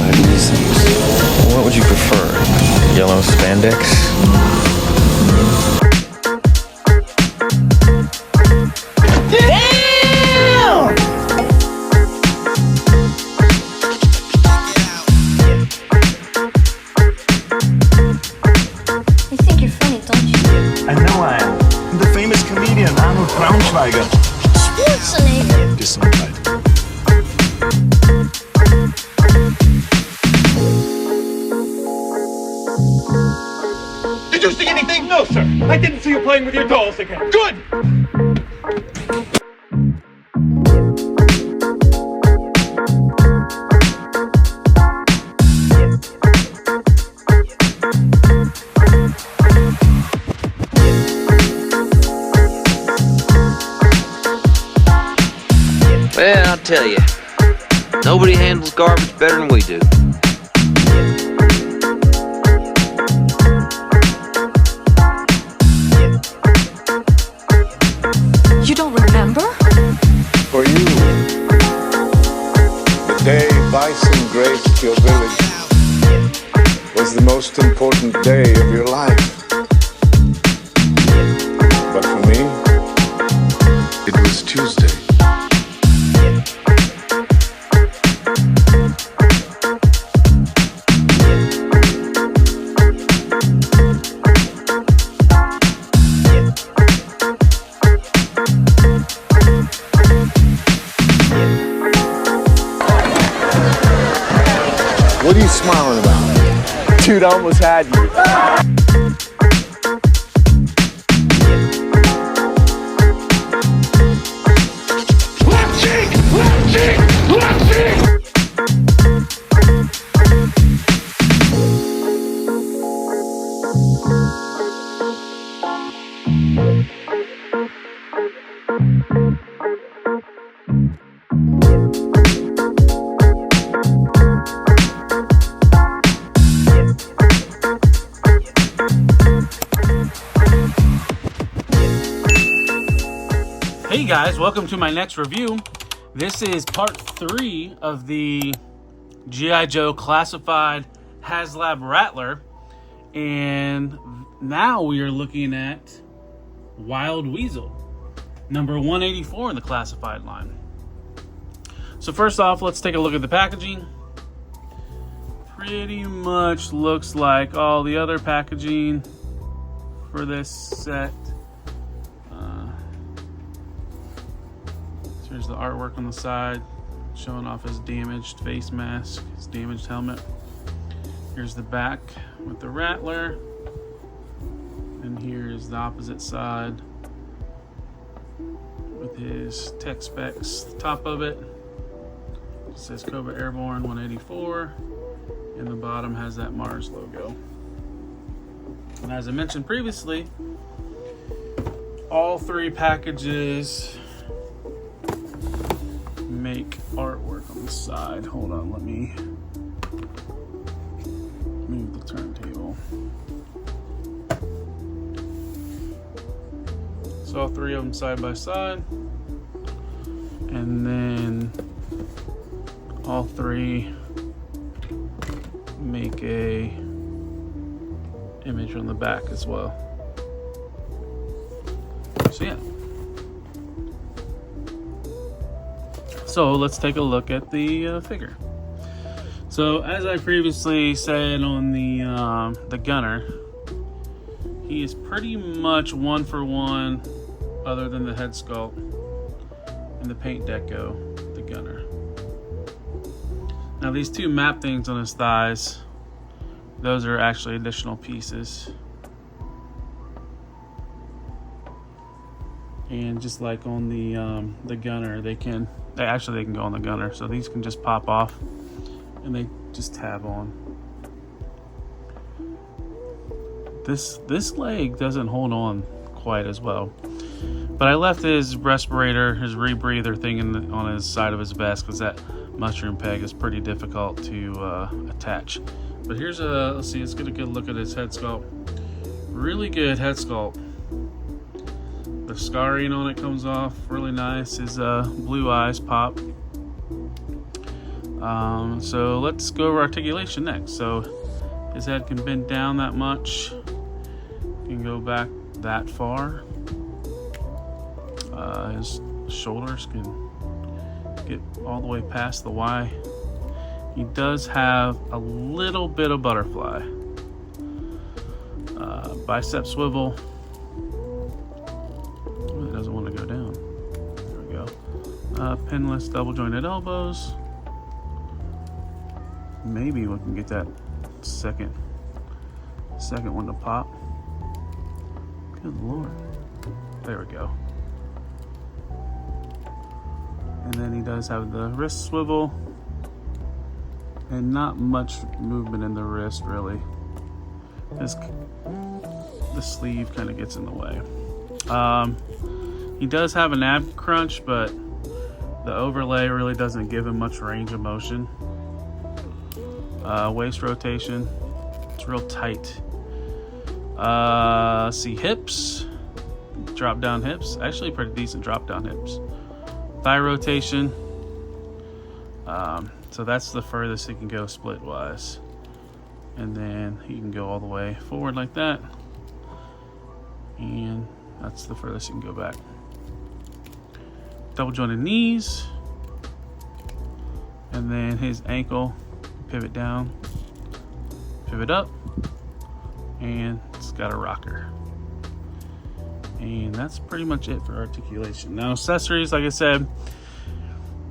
had these things. What would you prefer? Yellow spandex? Gesundheit. Did you see anything? No, sir. I didn't see you playing with your dolls again. Good! Well, I'll tell you, nobody handles garbage better than we do. You don't remember? For you, the day Bison graced your village was the most important day of your life. But for me, it was Tuesday. What are you smiling about? Dude, I almost had you. Left cheek! Left cheek! Left cheek! Hey guys, welcome to my next review. This is part 3 of the G.I. Joe Classified Haslab Rattler, and now we are looking at Wild Weasel, number 184 in the classified line. So first off, let's take a look at the packaging. Pretty much looks like all the other packaging for this set. Here's the artwork on the side, showing off his damaged face mask, his damaged helmet. Here's the back with the Rattler. And here's the opposite side with his tech specs, the top of it. It says Cobra Airborne 184. And the bottom has that Mars logo. And as I mentioned previously, all 3 packages make artwork on the side. Hold on, let me move the turntable. So all 3 of them side by side, and then all 3 make a image on the back as well. So yeah. So let's take a look at the figure. So as I previously said on the gunner, he is pretty much 1 for 1, other than the head sculpt and the paint deco, the gunner. Now these 2 map things on his thighs, those are actually additional pieces. And just like on the gunner, they can go on the gunner, so these can just pop off and they just tab on. This leg doesn't hold on quite as well, but I left his respirator, his rebreather thing on his side of his vest, because that mushroom peg is pretty difficult to attach. But here's let's get a good look at his head sculpt. Really good head sculpt. The scarring on it comes off really nice. His blue eyes pop. So let's go over articulation next. So his head can bend down that much, can go back that far. His shoulders can get all the way past the Y. He does have a little bit of butterfly. Bicep swivel. Oh, it doesn't want to go down. There we go. Pinless double jointed elbows. Maybe we can get that second one to pop. Good Lord. There we go. And then he does have the wrist swivel. And not much movement in the wrist, really. The sleeve kind of gets in the way. He does have an ab crunch, but the overlay really doesn't give him much range of motion. Waist rotation, it's real tight. See hips, drop down hips, actually pretty decent drop down hips. Thigh rotation, so that's the furthest he can go split wise. And then he can go all the way forward like that. And that's the furthest he can go back. Double jointed knees. And then his ankle, pivot down, pivot up, and it's got a rocker. And that's pretty much it for articulation. Now accessories, like I said,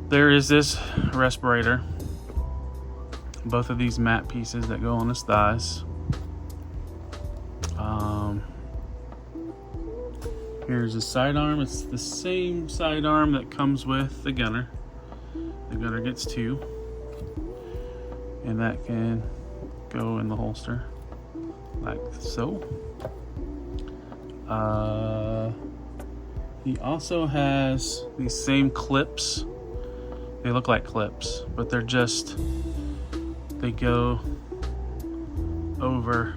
there is this respirator. Both of these mat pieces that go on his thighs. Here's his sidearm. It's the same sidearm that comes with the gunner. The gunner gets two. And that can go in the holster like so. He also has these same clips. They look like clips, but they go over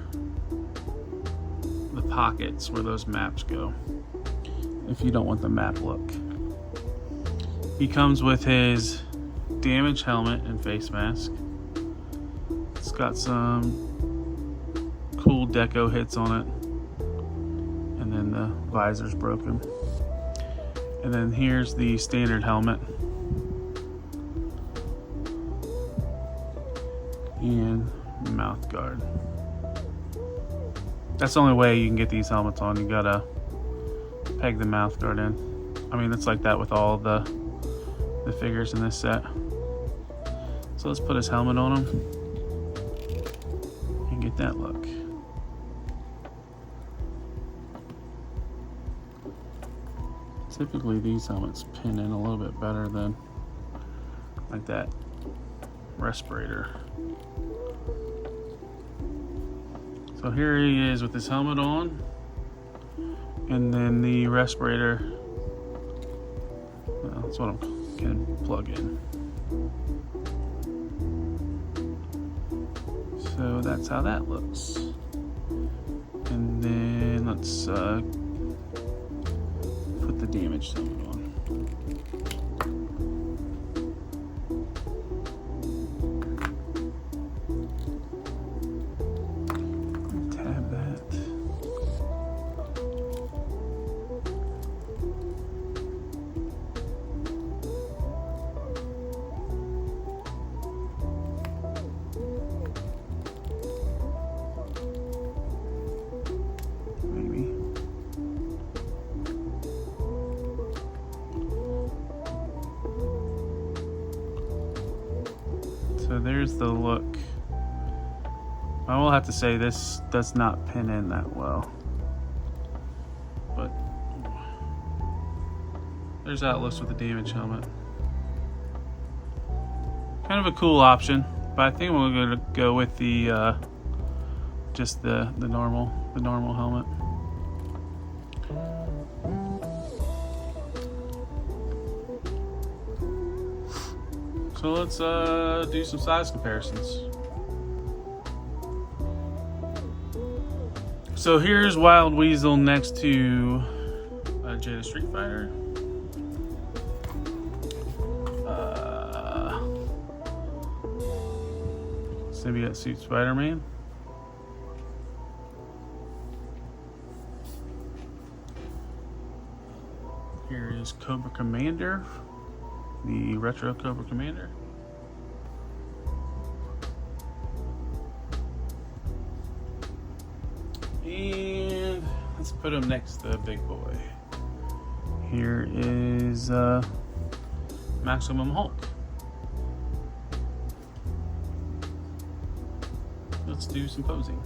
the pockets where those maps go, if you don't want the map look. He comes with his damage helmet and face mask. It's got some cool deco hits on it. And then the visor's broken. And then here's the standard helmet. And mouth guard. That's the only way you can get these helmets on. You gotta peg the mouth guard in. I mean, it's like that with all the figures in this set. So let's put his helmet on him and get that look. Typically these helmets pin in a little bit better than like that respirator. So here he is with his helmet on, and then the respirator, well, that's what I can plug in. So that's how that looks. And then let's put the damage helmet on. Tab that. Maybe. So there's the look. I will have to say this does not pin in that well. But there's how it looks with the damage helmet. Kind of a cool option, but I think we're gonna go with the just the normal helmet. So let's do some size comparisons. So here's Wild Weasel next to Jada Street Fighter. Symbiote suit Spider-Man. Here is Cobra Commander, the retro Cobra Commander. And let's put him next to the big boy. Here is Maximum Hulk. Let's do some posing.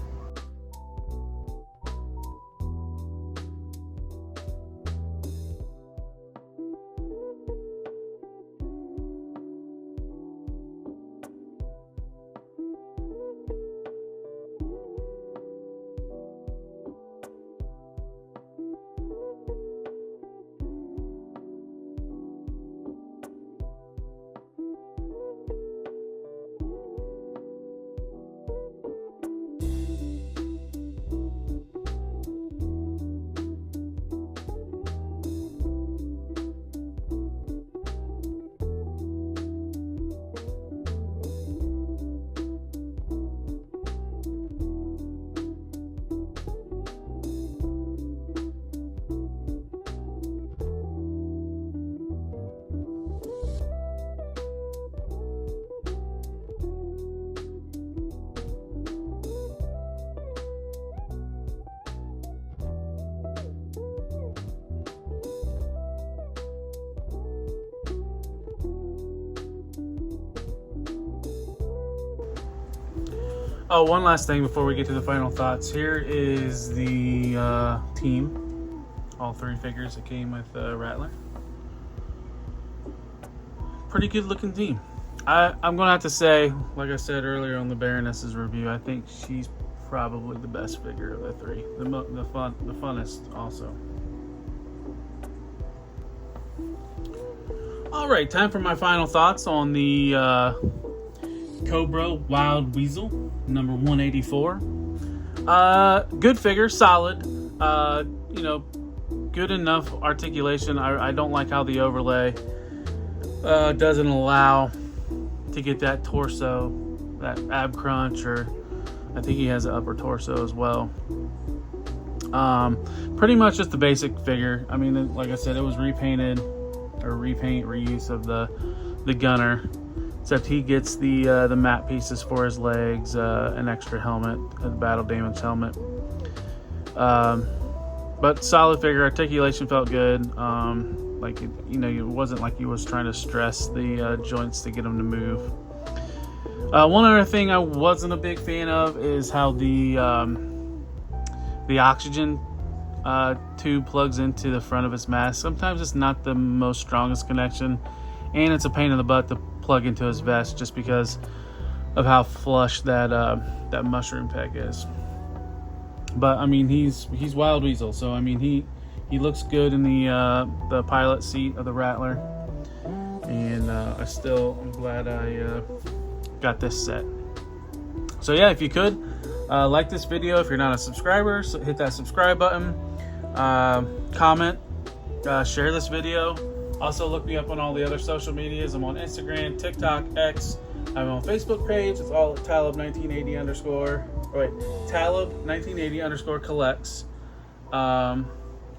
Oh, one last thing before we get to the final thoughts. Here is the team. All 3 figures that came with Rattler. Pretty good looking team. I'm going to have to say, like I said earlier on the Baroness's review, I think she's probably the best figure of the 3. The funnest also. Alright, time for my final thoughts on the Cobra Wild Weasel, number 184. Good figure, solid. You know, good enough articulation. I don't like how the overlay doesn't allow to get that torso, that ab crunch, or I think he has an upper torso as well. Pretty much just the basic figure. I mean, like I said, it was repainted or reuse of the gunner. Except he gets the matte pieces for his legs, an extra helmet, a battle damage helmet. But solid figure, articulation felt good. Like it wasn't like he was trying to stress the joints to get him to move. One other thing I wasn't a big fan of is how the oxygen tube plugs into the front of his mask. Sometimes it's not the most strongest connection, and it's a pain in the butt to plug into his vest just because of how flush that that mushroom peg is. But I mean, he's Wild Weasel, so I mean he looks good in the pilot seat of the Rattler, and I'm glad I got this set. So yeah, if you could like this video, if you're not a subscriber, so hit that subscribe button, comment, share this video. Also, look me up on all the other social medias. I'm on Instagram, TikTok, X. I'm on Facebook page. It's all at Talib1980 _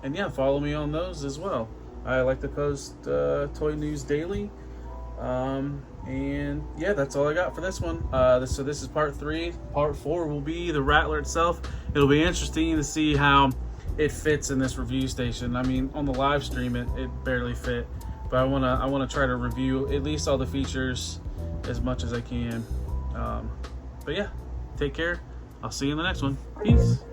and yeah, follow me on those as well. I like to post toy news daily. And yeah, that's all I got for this one. So this is part 3. Part 4 will be the Rattler itself. It'll be interesting to see how it fits in this review station. I mean, on the live stream it barely fit, but I wanna try to review at least all the features as much as I can. But yeah, take care. I'll see you in the next one. Peace.